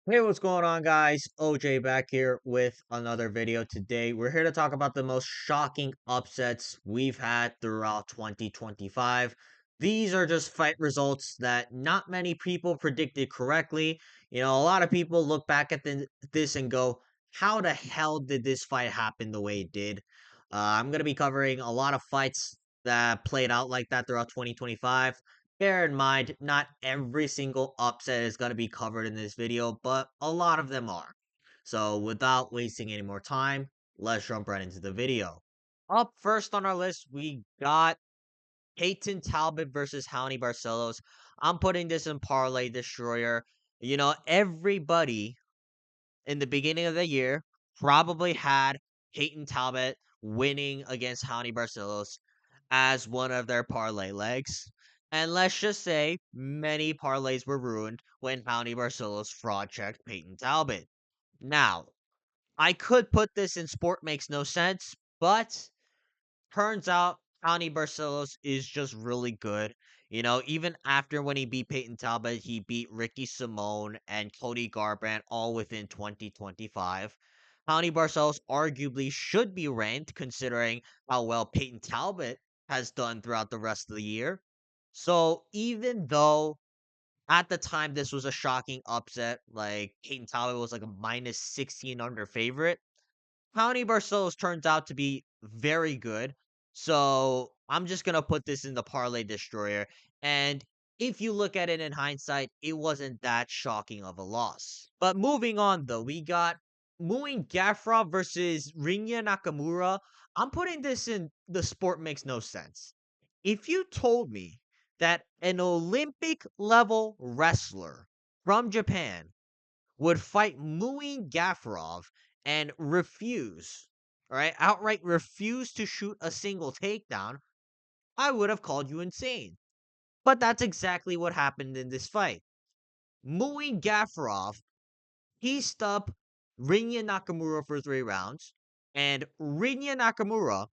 Hey, what's going on, guys? OJ back here with another video today. We're here to talk about the most shocking upsets we've had throughout 2025. These are just fight results that not many people predicted correctly. A lot of people look back at this and go, how the hell did this fight happen the way it did? I'm going to be covering a lot of fights that played out like that throughout 2025. Bear in mind, not every single upset is going to be covered in this video, but a lot of them are. So without wasting any more time, let's jump right into the video. Up first on our list, we got Payton Talbott versus Howney Barcelos. I'm putting this in Parlay Destroyer. Everybody in the beginning of the year probably had Payton Talbott winning against Howney Barcelos as one of their parlay legs. And let's just say many parlays were ruined when Howney Barcelos fraud checked Peyton Talbot. Now, I could put this in Sport Makes No Sense, but turns out Howney Barcelos is just really good. Even after when he beat Peyton Talbot, he beat Ricky Simone and Cody Garbrandt all within 2025. Howney Barcelos arguably should be ranked considering how well Peyton Talbot has done throughout the rest of the year. So even though at the time this was a shocking upset, like Peyton Talbot was like a minus 16 under favorite, Howney Barcelos turns out to be very good. So I'm just gonna put this in the parlay destroyer. And if you look at it in hindsight, it wasn't that shocking of a loss. But moving on though, we got Muin Gafurov versus Rinya Nakamura. I'm putting this in the Sport Makes No Sense. If you told me that an Olympic level wrestler from Japan would fight Muin Gafurov and refuse, all right, outright refuse to shoot a single takedown, I would have called you insane. But that's exactly what happened in this fight. Muin Gafurov pieced up Rinya Nakamura for 3 rounds, and Rinya Nakamura,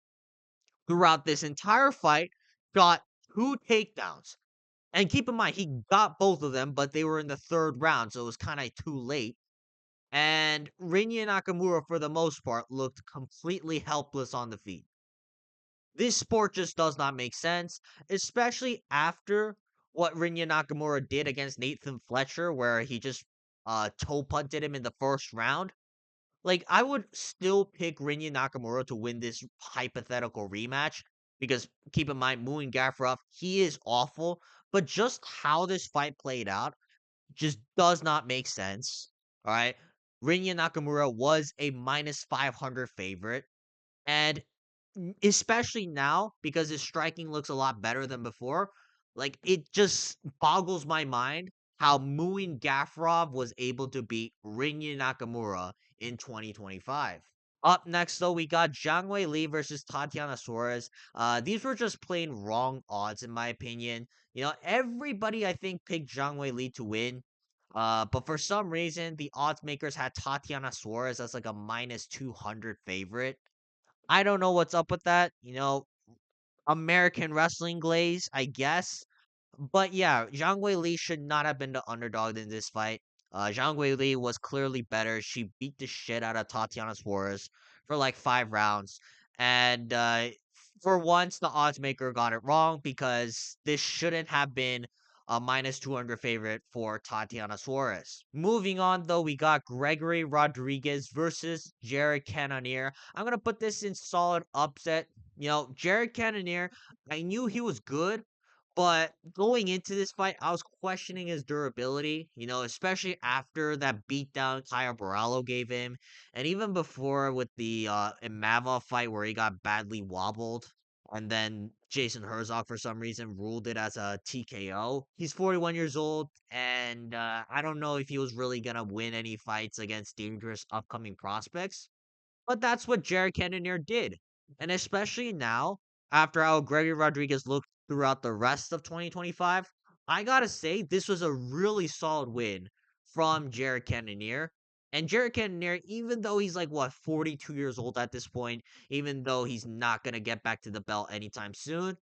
throughout this entire fight, got 2 takedowns. And keep in mind, he got both of them, but they were in the third round, so it was kind of too late. And Rinya Nakamura, for the most part, looked completely helpless on the feet. This sport just does not make sense, especially after what Rinya Nakamura did against Nathan Fletcher, where he just toe punted him in the first round. Like, I would still pick Rinya Nakamura to win this hypothetical rematch because keep in mind, Muin Gafurov, he is awful, but just how this fight played out just does not make sense. All right. Rinya Nakamura was a minus 500 favorite. And especially now, because his striking looks a lot better than before, like it just boggles my mind how Muin Gafurov was able to beat Rinya Nakamura in 2025. Up next, though, we got Zhang Weili versus Tatiana Suarez. These were just plain wrong odds, in my opinion. Everybody, I think, picked Zhang Weili to win. But for some reason, the odds makers had Tatiana Suarez as like a minus 200 favorite. I don't know what's up with that. American wrestling glaze, I guess. But yeah, Zhang Weili should not have been the underdog in this fight. Zhang Weili was clearly better. She beat the shit out of Tatiana Suarez for like 5 rounds. And for once, the odds maker got it wrong because this shouldn't have been a minus 200 favorite for Tatiana Suarez. Moving on, though, we got Gregory Rodrigues versus Jared Cannonier. I'm going to put this in solid upset. Jared Cannonier, I knew he was good, but going into this fight, I was questioning his durability, especially after that beatdown Kyle Barlow gave him. And even before with the Imava fight where he got badly wobbled. And then Jason Herzog, for some reason, ruled it as a TKO. He's 41 years old, and I don't know if he was really going to win any fights against dangerous upcoming prospects. But that's what Jared Cannonier did. And especially now, after how Gregory Rodrigues looked throughout the rest of 2025, I gotta say, this was a really solid win from Jared Cannonier. And Jared Cannonier, even though he's like, 42 years old at this point, even though he's not gonna get back to the belt anytime soon,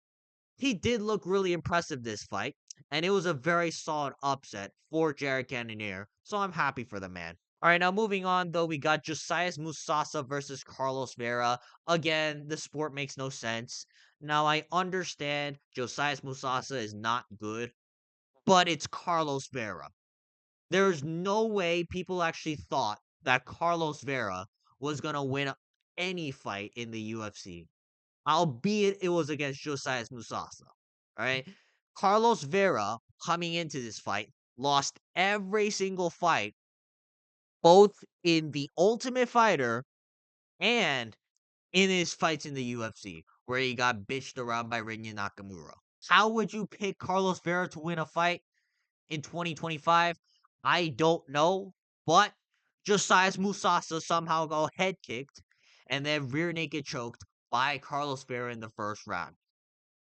he did look really impressive this fight, and it was a very solid upset for Jared Cannonier. So I'm happy for the man. All right, now moving on though, we got Josais Musasa versus Carlos Vera. Again, the sport makes no sense. Now I understand Josais Musasa is not good, but it's Carlos Vera. There's no way people actually thought that Carlos Vera was gonna win any fight in the UFC, albeit it was against Josias Musasa. All right, Carlos Vera coming into this fight lost every single fight, both in the Ultimate Fighter and in his fights in the UFC, where he got bitched around by Rinya Nakamura. How would you pick Carlos Vera to win a fight in 2025? I don't know, but Josias Musasa somehow got head kicked and then rear naked choked by Carlos Vera in the first round.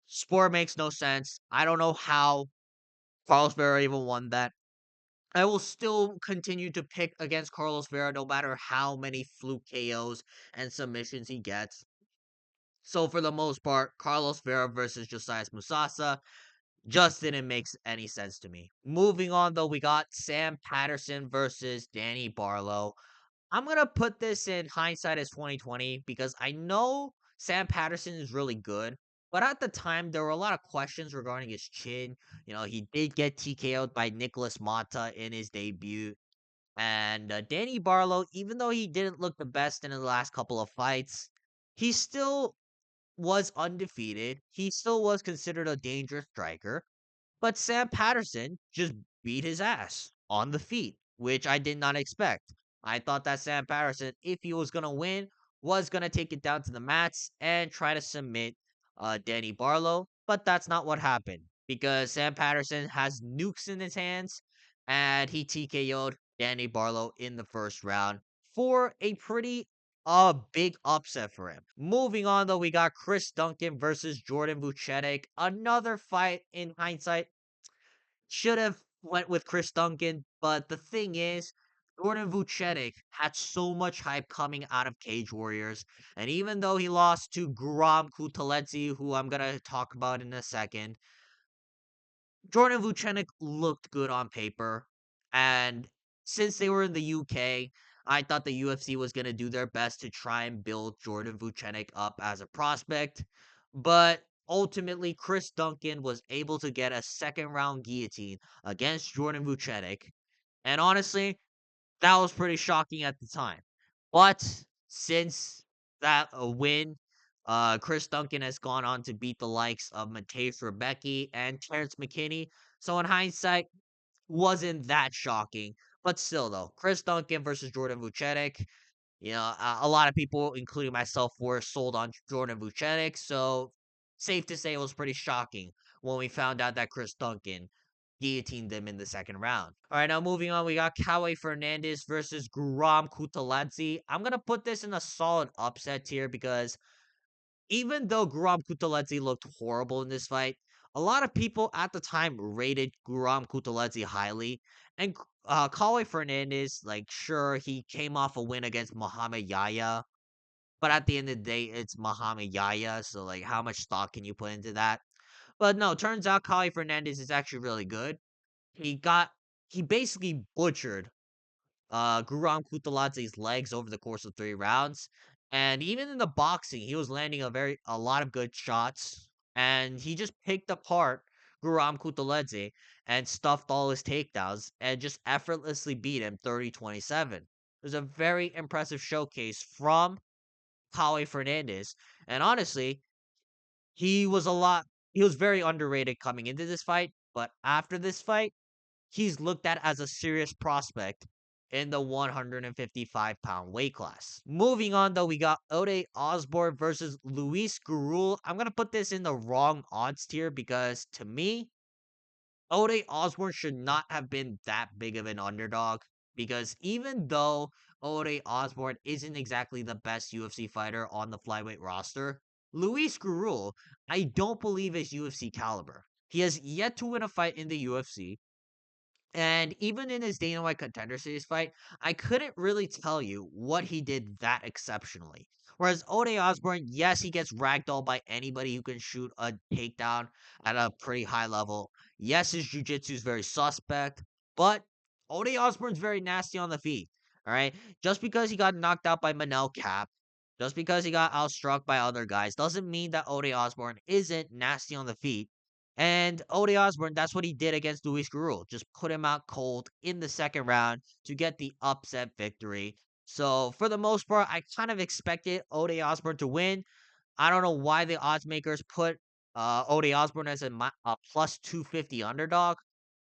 Sport makes no sense. I don't know how Carlos Vera even won that. I will still continue to pick against Carlos Vera no matter how many fluke KOs and submissions he gets. So for the most part, Carlos Vera versus Josias Musasa just didn't make any sense to me. Moving on though, we got Sam Patterson versus Danny Barlow. I'm gonna put this in hindsight as 2020 because I know Sam Patterson is really good, but at the time there were a lot of questions regarding his chin. You know, he did get TKO'd by Nicholas Mata in his debut. And Danny Barlow, even though he didn't look the best in the last couple of fights, he still was undefeated. He still was considered a dangerous striker. But Sam Patterson just beat his ass on the feet, which I did not expect. I thought that Sam Patterson, if he was going to win, was going to take it down to the mats and try to submit Danny Barlow. But that's not what happened because Sam Patterson has nukes in his hands and he TKO'd Danny Barlow in the first round for a pretty big upset for him. Moving on though, we got Chris Duncan versus Jordan Vucenic. Another fight in hindsight should have went with Chris Duncan, but the thing is, Jordan Vucenic had so much hype coming out of Cage Warriors, and even though he lost to Guram Kutaladze, who I'm gonna talk about in a second, Jordan Vucenic looked good on paper, and since they were in the UK, I thought the UFC was gonna do their best to try and build Jordan Vucenic up as a prospect, but ultimately Chris Duncan was able to get a second round guillotine against Jordan Vucenic, and honestly, that was pretty shocking at the time. But since that win, Chris Duncan has gone on to beat the likes of Mateusz Rebecki and Terrence McKinney. So in hindsight, wasn't that shocking. But still, though, Chris Duncan versus Jordan Vucenic. You know, a lot of people, including myself, were sold on Jordan Vucenic. So safe to say, it was pretty shocking when we found out that Chris Duncan guillotined them in the second round. All right, now moving on, we got Kaue Fernandez versus Guram Kutaladze. I'm gonna put this in a solid upset tier because even though Guram Kutaladze looked horrible in this fight, a lot of people at the time rated Guram Kutaladze highly, and Kaue Fernandez, like, sure, he came off a win against Muhammad Yahya, but at the end of the day, it's Muhammad Yahya, so like, how much stock can you put into that? But no, turns out Kaue Fernandez is actually really good. He got he basically butchered Guram Kutaladze's legs over the course of 3 rounds. And even in the boxing, he was landing a lot of good shots. And he just picked apart Guram Kutaladze and stuffed all his takedowns and just effortlessly beat him 30-27. It was a very impressive showcase from Kaue Fernandez. And honestly, he was very underrated coming into this fight, but after this fight, he's looked at as a serious prospect in the 155-pound weight class. Moving on, though, we got Ode Osbourne versus Luis Gurule. I'm going to put this in the wrong odds tier because to me, Ode Osbourne should not have been that big of an underdog because even though Ode Osbourne isn't exactly the best UFC fighter on the flyweight roster, Luis Gurule, I don't believe is UFC caliber. He has yet to win a fight in the UFC. And even in his Dana White Contender Series fight, I couldn't really tell you what he did that exceptionally. Whereas Ode Osbourne, yes, he gets ragdolled by anybody who can shoot a takedown at a pretty high level. Yes, his jiu-jitsu is very suspect, but Ode Osbourne's very nasty on the feet. All right. Just because he got knocked out by Manel Cap, just because he got outstruck by other guys, doesn't mean that Ode Osbourne isn't nasty on the feet. And Ode Osbourne, that's what he did against Luis Gurule. Just put him out cold in the second round to get the upset victory. So for the most part, I kind of expected Ode Osbourne to win. I don't know why the odds makers put Ode Osbourne as a plus 250 underdog,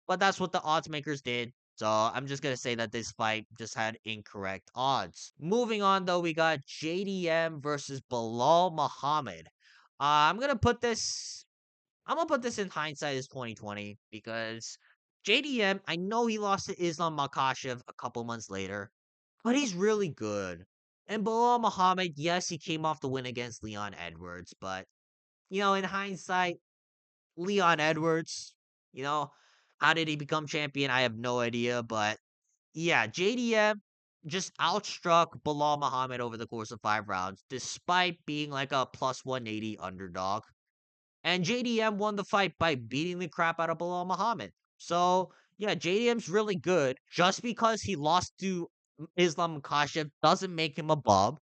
but that's what the odds makers did. So I'm just gonna say that this fight just had incorrect odds. Moving on though, we got JDM versus Belal Muhammad. I'm gonna put this I'm gonna put this in hindsight as 2020 because JDM, I know he lost to Islam Makhachev a couple months later, but he's really good. And Bilal Muhammad, yes, he came off the win against Leon Edwards, but in hindsight, Leon Edwards, you know, how did he become champion? I have no idea, but yeah, JDM just outstruck Bilal Muhammad over the course of 5 rounds, despite being like a plus 180 underdog. And JDM won the fight by beating the crap out of Bilal Muhammad. So, yeah, JDM's really good. Just because he lost to Islam Makhachev doesn't make him a bum.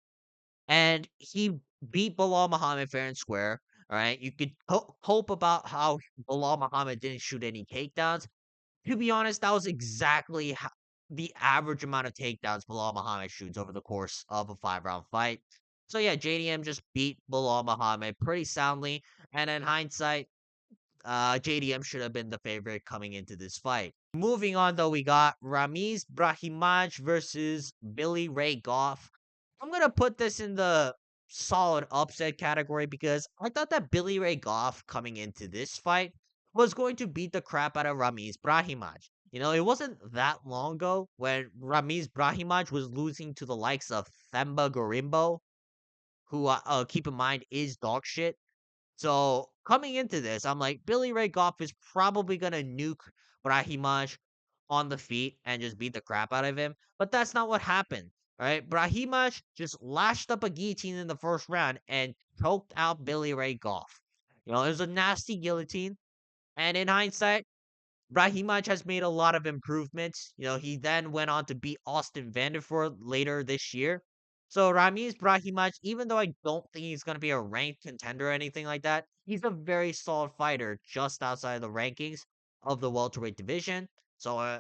And he beat Bilal Muhammad fair and square. All right. You could hope about how Bilal Muhammad didn't shoot any takedowns. To be honest, that was exactly the average amount of takedowns Bilal Muhammad shoots over the course of a 5 round fight. So, yeah, JDM just beat Bilal Muhammad pretty soundly. And in hindsight, JDM should have been the favorite coming into this fight. Moving on, though, we got Ramiz Brahimaj versus Billy Ray Goff. I'm gonna put this in the solid upset category because I thought that Billy Ray Goff coming into this fight was going to beat the crap out of Ramiz Brahimaj. It wasn't that long ago when Ramiz Brahimaj was losing to the likes of Themba Gorimbo, who, keep in mind, is dog shit. So coming into this, I'm like, Billy Ray Goff is probably gonna nuke Brahimaj on the feet and just beat the crap out of him. But that's not what happened. Right? Brahimaj just lashed up a guillotine in the first round and choked out Billy Ray Goff. It was a nasty guillotine. And in hindsight, Brahimaj has made a lot of improvements. He then went on to beat Austin Vanderford later this year. So Ramiz Brahimaj, even though I don't think he's going to be a ranked contender or anything like that, he's a very solid fighter just outside of the rankings of the welterweight division. So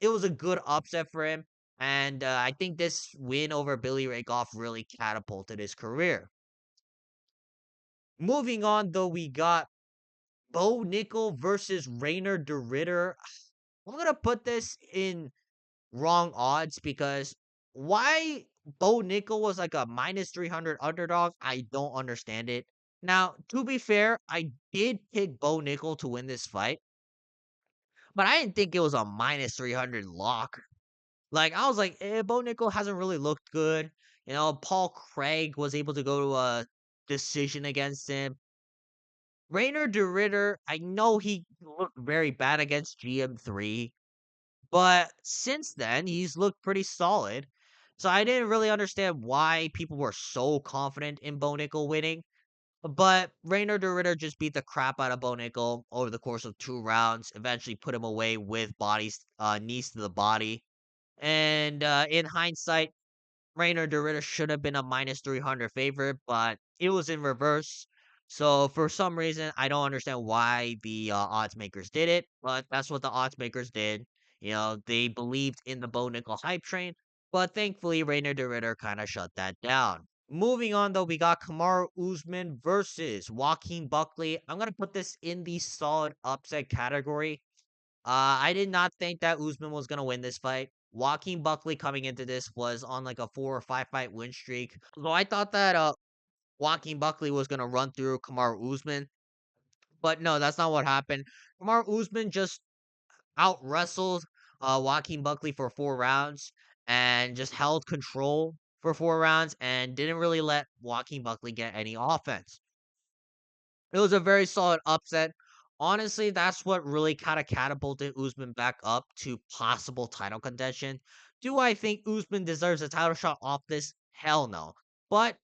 it was a good upset for him. And I think this win over Billy Ray Goff really catapulted his career. Moving on, though, we got Bo Nickel versus Rainer de Ritter. I'm gonna put this in wrong odds because why Bo Nickel was like a minus 300 underdog, I don't understand it. Now, to be fair, I did pick Bo Nickel to win this fight, but I didn't think it was a minus 300 lock. Like, I was like, Bo Nickel hasn't really looked good. Paul Craig was able to go to a decision against him. Rainer de Ritter, I know he looked very bad against GM3. But since then, he's looked pretty solid. So I didn't really understand why people were so confident in Bo Nickel winning. But Rainer de Ritter just beat the crap out of Bo Nickel over the course of 2 rounds, eventually put him away with knees to the body. And in hindsight, Rainer de Ritter should have been a minus 300 favorite, but it was in reverse. So for some reason, I don't understand why the odds makers did it, but that's what the odds makers did. They believed in the Bo Nickel hype train, but thankfully Rainer de Ritter kind of shut that down. Moving on, though, we got Kamaru Usman versus Joaquin Buckley. I'm gonna put this in the solid upset category. I did not think that Usman was gonna win this fight. Joaquin Buckley coming into this was on like a 4 or 5 fight win streak. So I thought that Joaquin Buckley was gonna run through Kamaru Usman, but no, that's not what happened. Kamaru Usman just out wrestled Joaquin Buckley for 4 rounds and just held control for 4 rounds and didn't really let Joaquin Buckley get any offense. It was a very solid upset Honestly, that's what really kind of catapulted Usman back up to possible title contention. Do I think Usman deserves a title shot off this? Hell no. But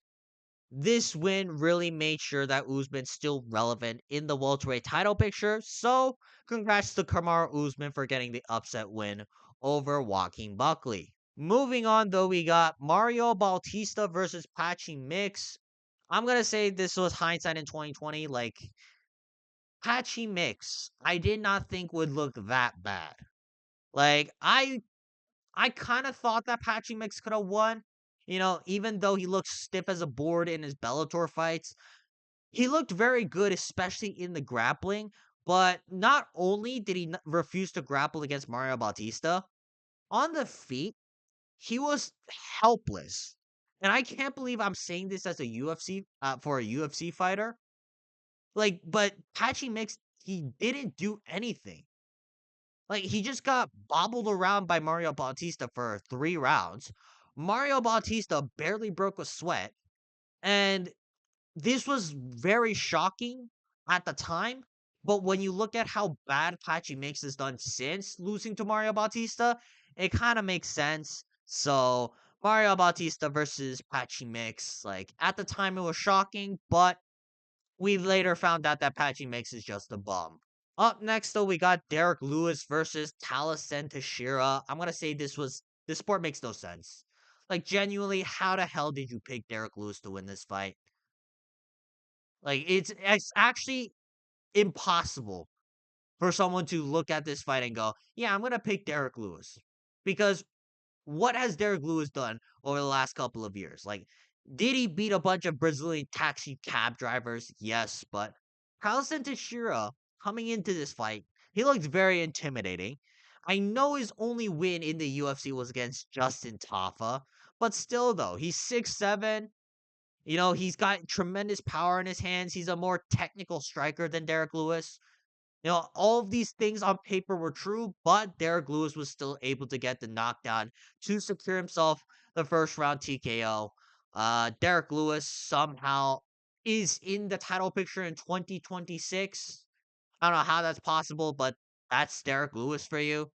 this win really made sure that Usman's still relevant in the welterweight title picture. So, congrats to Kamaru Usman for getting the upset win over Joaquin Buckley. Moving on, though, we got Mario Bautista versus Patchy Mix. I'm gonna say this was hindsight in 2020. Like, Patchy Mix, I did not think would look that bad. Like, I kind of thought that Patchy Mix could have won. You know, even though he looked stiff as a board in his Bellator fights, he looked very good, especially in the grappling. But not only did he refuse to grapple against Mario Bautista, on the feet, he was helpless. And I can't believe I'm saying this as a UFC for a UFC fighter. Like, but Patchy Mix, he didn't do anything. Like, he just got bobbled around by Mario Bautista for 3 rounds. Mario Bautista barely broke a sweat. And this was very shocking at the time. But when you look at how bad Patchy Mix has done since losing to Mario Bautista, it kind of makes sense. So, Mario Bautista versus Patchy Mix, like, at the time it was shocking, but we later found out that Patchy Mix is just a bum. Up next, though, we got Derek Lewis versus Taliesin Teixeira. I'm gonna say this sport makes no sense. Like, genuinely, how the hell did you pick Derek Lewis to win this fight? Like, it's actually impossible for someone to look at this fight and go, "Yeah, I'm gonna pick Derek Lewis," because what has Derek Lewis done over the last couple of years? Like, did he beat a bunch of Brazilian taxi cab drivers? Yes, but Carlson Teixeira coming into this fight, he looked very intimidating. I know his only win in the UFC was against Justin Tafa, but still, though, he's 6'7". You know, he's got tremendous power in his hands. He's a more technical striker than Derek Lewis. You know, all of these things on paper were true, but Derek Lewis was still able to get the knockdown to secure himself the first round TKO. Derek Lewis somehow is in the title picture in 2026. I don't know how that's possible, but that's Derek Lewis for you.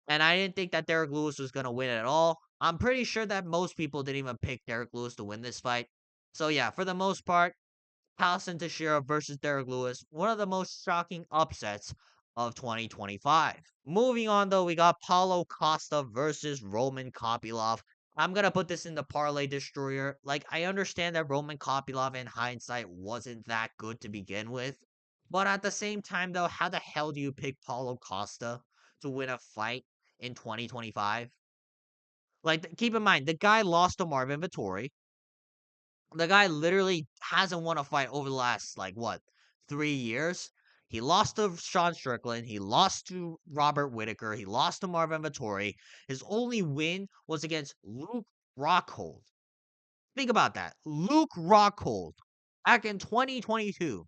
And I didn't think that Derek Lewis was going to win at all. I'm pretty sure that most people didn't even pick Derek Lewis to win this fight. So yeah, for the most part, Carlson Teixeira versus Derek Lewis, one of the most shocking upsets of 2025. Moving on, though, we got Paulo Costa versus Roman Kopylov. I'm gonna put this in the parlay destroyer. Like, I understand that Roman Kopylov in hindsight wasn't that good to begin with, but at the same time, though, how the hell do you pick Paulo Costa to win a fight in 2025? Like, keep in mind, the guy lost to Marvin Vettori. The guy literally hasn't won a fight over the last, like, what, 3 years? He lost to Sean Strickland. He lost to Robert Whitaker. He lost to Marvin Vettori. His only win was against Luke Rockhold. Think about that. Luke Rockhold back in 2022.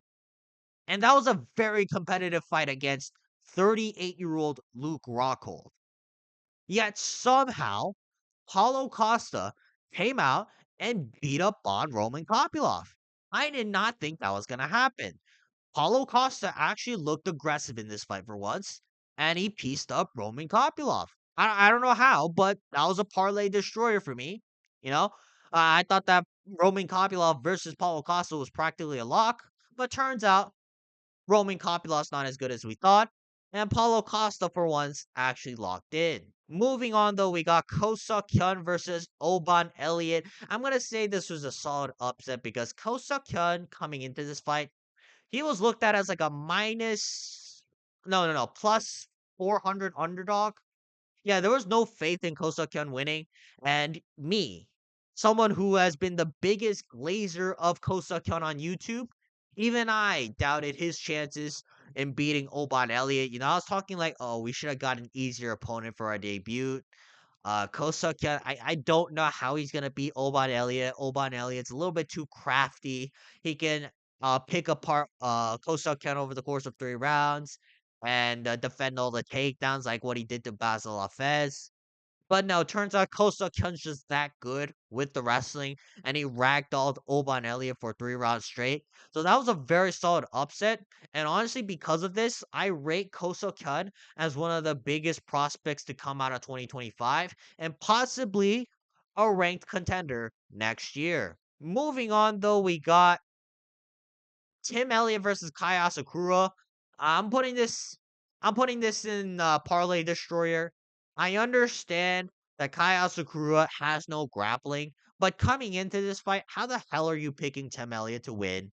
And that was a very competitive fight against 38-year-old Luke Rockhold. Yet somehow, Paulo Costa came out and beat up on Roman Kopylov. I did not think that was going to happen. Paulo Costa actually looked aggressive in this fight for once, and he pieced up Roman Kopylov. I don't know how, but that was a parlay destroyer for me. You know, I thought that Roman Kopylov versus Paulo Costa was practically a lock, but turns out Roman Kopylov's not as good as we thought, and Paulo Costa for once actually locked in. Moving on, though, we got Kosa Kyun versus Oban Elliott. I'm gonna say this was a solid upset because Kosa Kyun coming into this fight, he was looked at as like a plus 400 underdog. Yeah, there was no faith in Kosakian winning. And me, someone who has been the biggest glazer of Kosakian on YouTube, even I doubted his chances in beating Oban Elliott. You know, I was talking like, oh, we should have got an easier opponent for our debut. Kosakian, I don't know how he's gonna beat Oban Elliott. Oban Elliott's a little bit too crafty. He can pick apart Kosakian over the course of 3 rounds and defend all the takedowns like what he did to Basil Afez. But no, turns out Kosa Kyun's just that good with the wrestling, and he ragdolled Oban Elliott for 3 rounds straight. So that was a very solid upset. And honestly, because of this, I rate Kosa Kyun as one of the biggest prospects to come out of 2025 and possibly a ranked contender next year. Moving on, though, we got Tim Elliott versus Kai Asakura. I'm putting this I'm putting this in Parlay Destroyer. I understand that Kai Asakura has no grappling, but coming into this fight, how the hell are you picking Tim Elliott to win?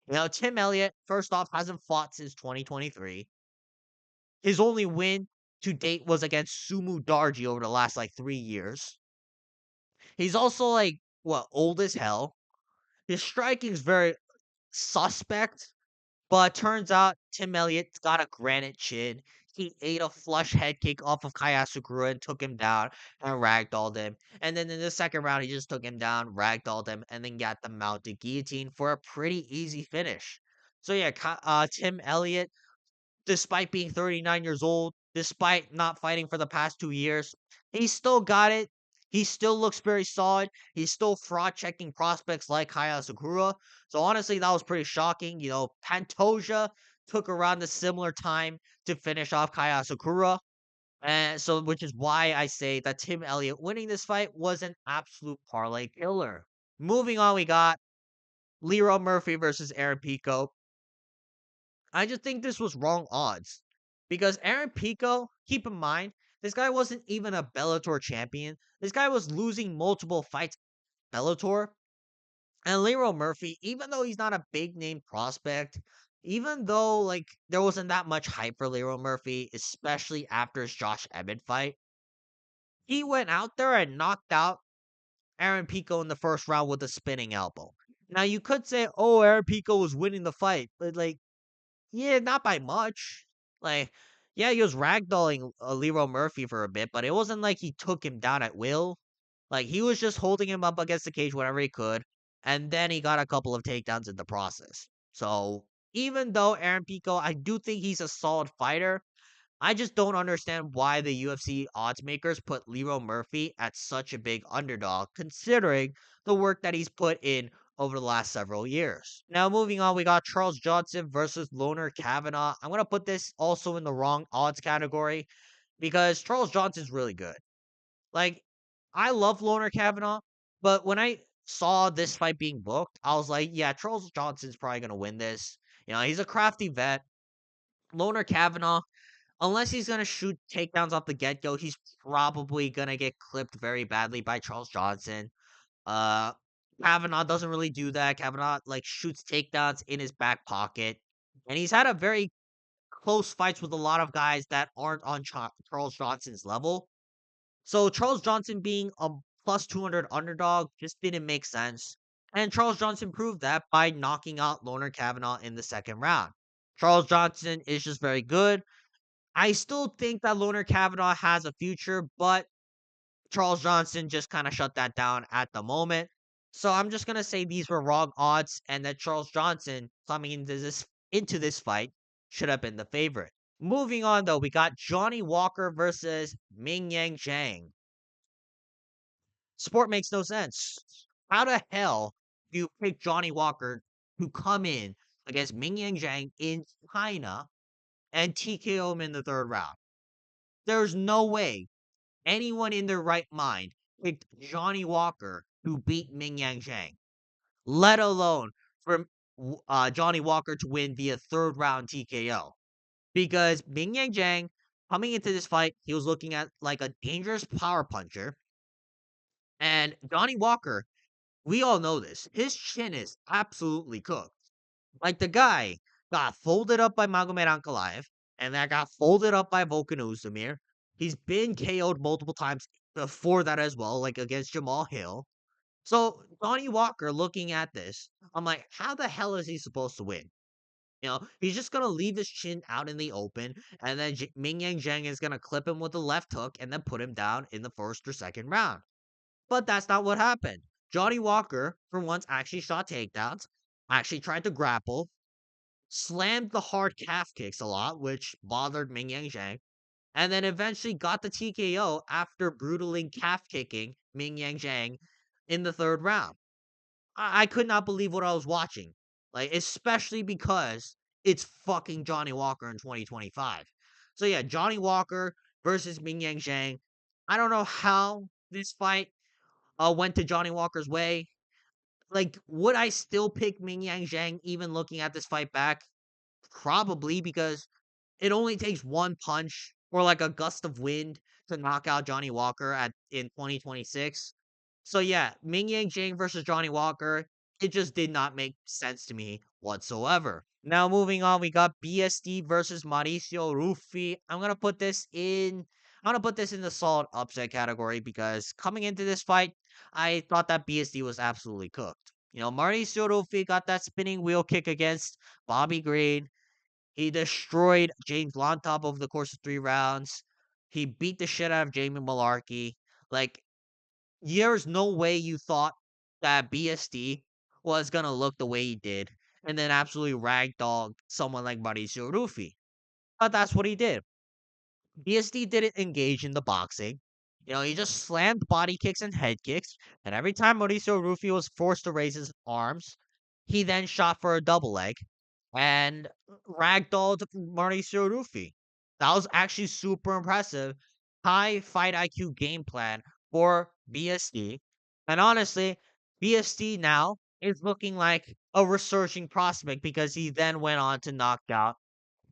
You know, Tim Elliott, first off, hasn't fought since 2023. His only win to date was against Sumu Darji over the last like 3 years. He's also like what old as hell. His striking's very suspect. But turns out Tim Elliott's got a granite chin. He ate a flush head kick off of Kai Asakura and took him down and ragdolled him. And then in the second round, he just took him down, ragdolled him, and then got the mounted guillotine for a pretty easy finish. So yeah, Tim Elliott, despite being 39 years old, despite not fighting for the past 2 years, he still got it. He still looks very solid. He's still fraud checking prospects like Kaya Sakura. So honestly, that was pretty shocking. You know, Pantoja took around the similar time to finish off Kaya Sakura. And so, which is why I say that Tim Elliott winning this fight was an absolute parlay killer. Moving on, we got Leroy Murphy versus Aaron Pico. I just think this was wrong odds. Because Aaron Pico, keep in mind, this guy wasn't even a Bellator champion. This guy was losing multiple fights Bellator. And Leroy Murphy, even though he's not a big name prospect, even though like there wasn't that much hype for Leroy Murphy, especially after his Josh Emmett fight, he went out there and knocked out Aaron Pico in the first round with a spinning elbow. Now you could say, oh, Aaron Pico was winning the fight, but like yeah, not by much. Like, yeah, he was ragdolling Leroy Murphy for a bit, but it wasn't like he took him down at will. Like, he was just holding him up against the cage whenever he could, and then he got a couple of takedowns in the process. So, even though Aaron Pico, I do think he's a solid fighter, I just don't understand why the UFC odds makers put Leroy Murphy at such a big underdog, considering the work that he's put in over the last several years. Now, moving on, we got Charles Johnson versus Loner Kavanaugh. I'm going to put this also in the wrong odds category because Charles Johnson's really good. Like, I love Loner Kavanaugh, but when I saw this fight being booked, I was like, yeah, Charles Johnson's probably going to win this. You know, he's a crafty vet. Loner Kavanaugh, unless he's gonna shoot takedowns off the get go, he's probably gonna get clipped very badly by Charles Johnson. Uh, Kavanaugh doesn't really do that. Kavanaugh like shoots takedowns in his back pocket, and he's had a very close fights with a lot of guys that aren't on Charles Johnson's level. So Charles Johnson being a plus 200 underdog just didn't make sense. And Charles Johnson proved that by knocking out Loner Kavanaugh in the second round. Charles Johnson is just very good. I still think that Loner Kavanaugh has a future, but Charles Johnson just kind of shut that down at the moment. So I'm just gonna say these were wrong odds, and that Charles Johnson coming into this fight should have been the favorite. Moving on though, we got Johnny Walker versus Ming Yang Zhang. Sport makes no sense. How the hell do you pick Johnny Walker to come in against Ming Yang Zhang in China and TKO him in the third round? There's no way anyone in their right mind picked Johnny Walker to beat Ming Yang Zhang, let alone for Johnny Walker to win via third round TKO. Because Ming Yang Zhang, coming into this fight, he was looking at like a dangerous power puncher. And Johnny Walker, we all know this, his chin is absolutely cooked. Like the guy got folded up by Magomed Ankalaev, and that got folded up by Volkan Ozdemir. He's been KO'd multiple times before that as well, like against Jamal Hill. So Johnny Walker looking at this, I'm like, how the hell is he supposed to win? You know, he's just gonna leave his chin out in the open, and then Ming Yang Zhang is gonna clip him with a left hook and then put him down in the first or second round. But that's not what happened. Johnny Walker, for once, actually shot takedowns, actually tried to grapple, slammed the hard calf kicks a lot, which bothered Ming Yang Zhang. and then eventually got the TKO after brutally calf kicking Ming Yang Zhang in the third round. I could not believe what I was watching. Like, especially because it's fucking Johnny Walker in 2025. So yeah, Johnny Walker versus Ming Yang Zhang. I don't know how this fight went to Johnny Walker's way. Like, would I still pick Ming Yang Zhang even looking at this fight back? Probably, because it only takes one punch or like a gust of wind to knock out Johnny Walker at in 2026. So yeah, Ming Yang Jing versus Johnny Walker, it just did not make sense to me whatsoever. Now moving on, we got BSD versus Mauricio Ruffy. I'm gonna put this in the solid upset category because coming into this fight, I thought that BSD was absolutely cooked. Mauricio Ruffy got that spinning wheel kick against Bobby Green. He destroyed James Lontop over the course of 3 rounds. He beat the shit out of Jamie Malarkey. Like, there's no way you thought that BSD was gonna look the way he did, and then absolutely ragdoll someone like Mauricio Rufi. But that's what he did. BSD didn't engage in the boxing. He just slammed body kicks and head kicks, and every time Mauricio Rufi was forced to raise his arms, he then shot for a double leg and ragdolled Mauricio Rufi. That was actually super impressive. High fight IQ game plan for BSD. And honestly, BSD now is looking like a resurging prospect because he then went on to knock out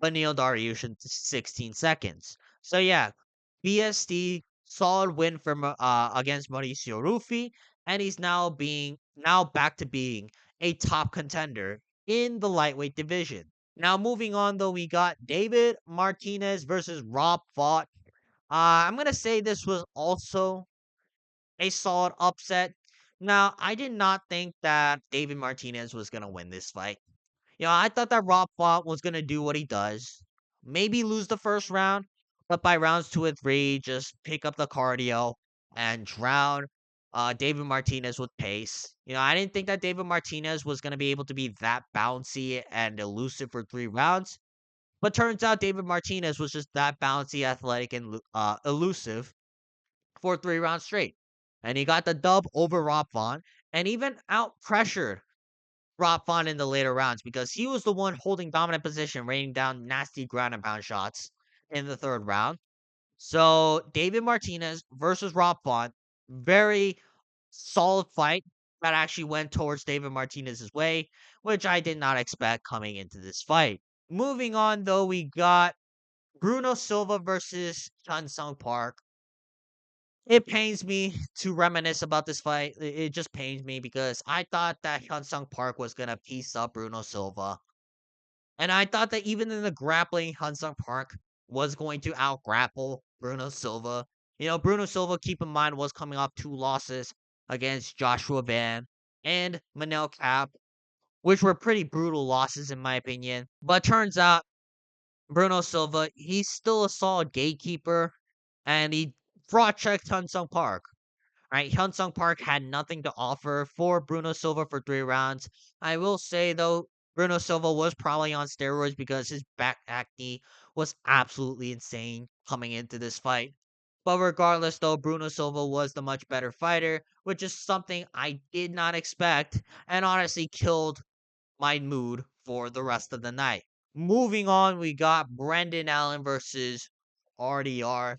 Beneil Dariush in 16 seconds. So yeah, BSD solid win from against Mauricio Rufi, and he's now back to being a top contender in the lightweight division. Now moving on though, we got David Martinez versus Rob Font. I'm gonna say this was also a solid upset. Now I did not think that David Martinez was gonna win this fight. I thought that Rob Font was gonna do what he does. Maybe lose the first round, but by rounds 2 and 3, just pick up the cardio and drown David Martinez with pace. I didn't think that David Martinez was gonna be able to be that bouncy and elusive for 3 rounds. But turns out David Martinez was just that bouncy, athletic, and elusive for 3 rounds straight. And he got the dub over Rob Font and even out pressured Rob Font in the later rounds because he was the one holding dominant position, raining down nasty ground and pound shots in the third round. So David Martinez versus Rob Font, very solid fight that actually went towards David Martinez's way, which I did not expect coming into this fight. Moving on, though, we got Bruno Silva versus Chun Sung Park. It pains me to reminisce about this fight. It just pains me because I thought that Hyunsung Park was gonna piece up Bruno Silva. And I thought that even in the grappling, Hyunsung Park was going to out grapple Bruno Silva. Bruno Silva, keep in mind, was coming off 2 losses against Joshua Van and Manel Cap, which were pretty brutal losses in my opinion. But turns out Bruno Silva, he's still a solid gatekeeper, and he fraud checked Hyunsung Park. Right, Hyunsung Park had nothing to offer for Bruno Silva for 3 rounds. I will say though, Bruno Silva was probably on steroids because his back acne was absolutely insane coming into this fight. But regardless though, Bruno Silva was the much better fighter, which is something I did not expect and honestly killed my mood for the rest of the night. Moving on, we got Brendan Allen versus RDR.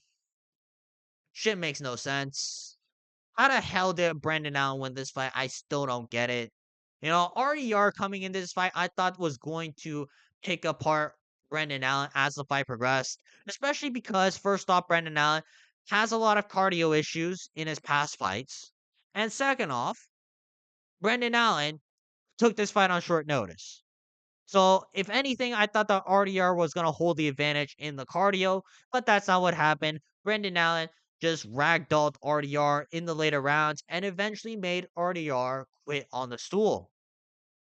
Shit makes no sense. How the hell did Brendan Allen win this fight? I still don't get it. RDR coming into this fight, I thought was going to pick apart Brendan Allen as the fight progressed, especially because, first off, Brendan Allen has a lot of cardio issues in his past fights. And second off, Brendan Allen took this fight on short notice. So, if anything, I thought that RDR was going to hold the advantage in the cardio, but that's not what happened. Brendan Allen just ragdolled RDR in the later rounds and eventually made RDR quit on the stool.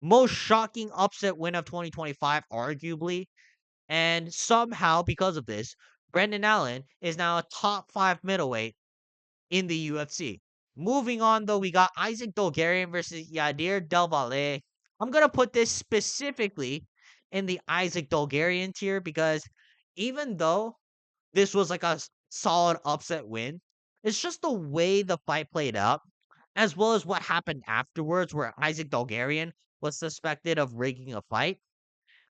Most shocking upset win of 2025, arguably. And somehow, because of this, Brendan Allen is now a top 5 middleweight in the UFC. Moving on, though, we got Isaac Dolgarian versus Yadir Del Valle. I'm going to put this specifically in the Isaac Dolgarian tier because even though this was like a solid upset win. It's just the way the fight played out, as well as what happened afterwards, where Isaac Dolgarian was suspected of rigging a fight.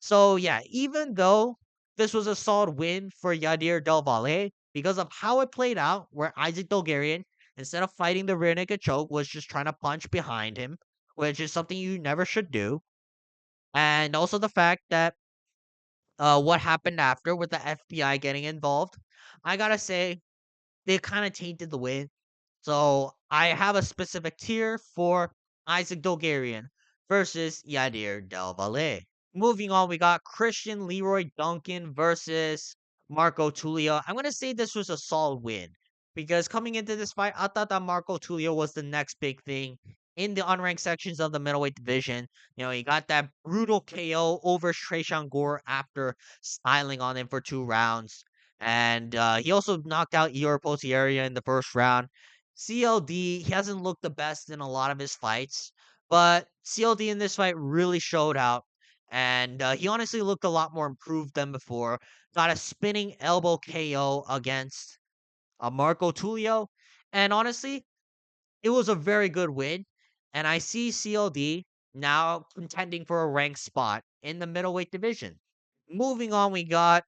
So yeah, even though this was a solid win for Yadir Del Valle, because of how it played out, where Isaac Dolgarian, instead of fighting the rear naked choke, was just trying to punch behind him, which is something you never should do. And also the fact that what happened after with the FBI getting involved, I gotta say, they kind of tainted the win. So I have a specific tier for Isaac Dolgarian versus Yadir Del Valle. Moving on, we got Christian Leroy Duncan versus Marco Tulio. I'm gonna say this was a solid win because coming into this fight, I thought that Marco Tulio was the next big thing in the unranked sections of the middleweight division. You know, he got that brutal KO over Tresean Gore after styling on him for 2 rounds. And he also knocked out Ior Potieria in the first round. CLD, he hasn't looked the best in a lot of his fights, but CLD in this fight really showed out. And he honestly looked a lot more improved than before. Got a spinning elbow KO against Marco Tulio. And honestly, it was a very good win. And I see CLD now contending for a ranked spot in the middleweight division. Moving on, we got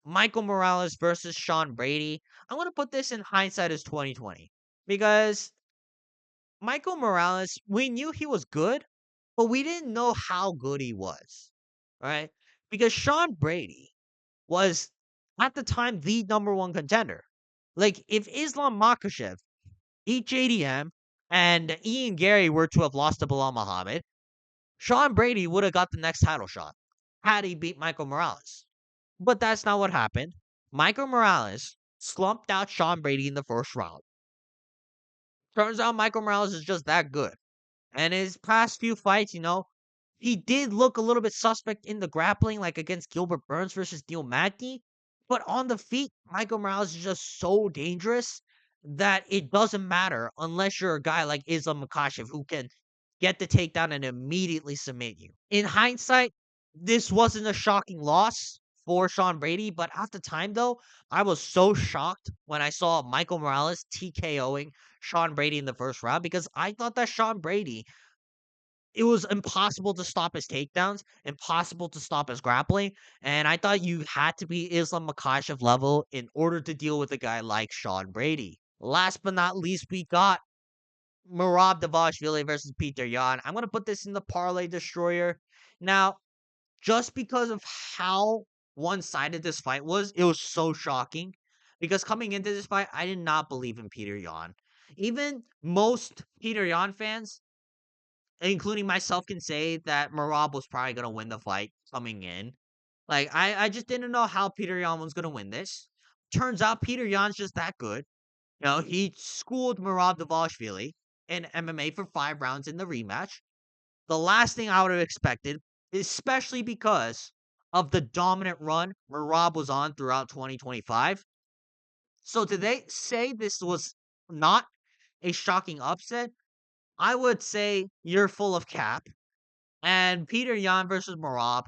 Michael Morales versus Sean Brady. I'm going to put this in hindsight as 2020 because Michael Morales, we knew he was good, but we didn't know how good he was, right? Because Sean Brady was at the time the number one contender. Like if Islam Makhachev, beat JDM, and Ian Gary were to have lost to Belal Muhammad, Sean Brady would have got the next title shot had he beat Michael Morales. But that's not what happened. Michael Morales slumped out Sean Brady in the first round. Turns out Michael Morales is just that good. And his past few fights, he did look a little bit suspect in the grappling, like against Gilbert Burns versus Neil Magny. But on the feet, Michael Morales is just so dangerous that it doesn't matter unless you're a guy like Islam Makhachev who can get the takedown and immediately submit you. In hindsight, this wasn't a shocking loss for Sean Brady, but at the time, though, I was so shocked when I saw Michael Morales TKOing Sean Brady in the first round because I thought that Sean Brady, it was impossible to stop his takedowns, impossible to stop his grappling, and I thought you had to be Islam Makhachev level in order to deal with a guy like Sean Brady. Last but not least, we got Merab Dvalishvili versus Peter Yan. I'm going to put this in the Parlay Destroyer. Now, just because of how one-sided this fight was, it was so shocking. Because coming into this fight, I did not believe in Peter Yan. Even most Peter Yan fans, including myself, can say that Merab was probably going to win the fight coming in. Like, I just didn't know how Peter Yan was going to win this. Turns out Peter Yan's just that good. He schooled Merab Dvalishvili in MMA for 5 rounds in the rematch. The last thing I would have expected, especially because of the dominant run Merab was on throughout 2025. So to they say this was not a shocking upset, I would say you're full of cap. And Peter Yan versus Merab,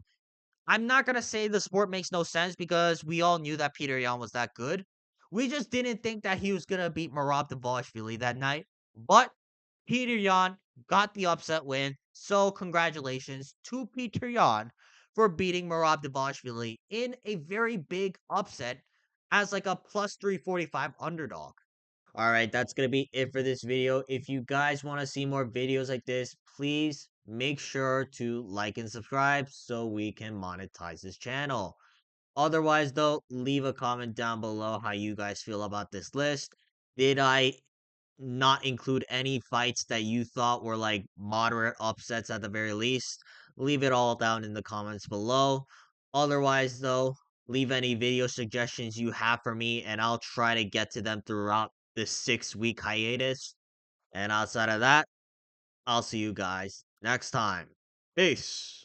I'm not gonna say the sport makes no sense because we all knew that Peter Yan was that good. We just didn't think that he was gonna beat Merab Dvalishvili that night. But Peter Yan got the upset win. So congratulations to Peter Yan for beating Merab Dvalishvili in a very big upset as like a plus 345 underdog. Alright, that's going to be it for this video. If you guys want to see more videos like this, please make sure to like and subscribe so we can monetize this channel. Otherwise, though, leave a comment down below how you guys feel about this list. Did I not include any fights that you thought were like moderate upsets at the very least? Leave it all down in the comments below. Otherwise, though, leave any video suggestions you have for me, and I'll try to get to them throughout this 6-week hiatus. And outside of that, I'll see you guys next time. Peace.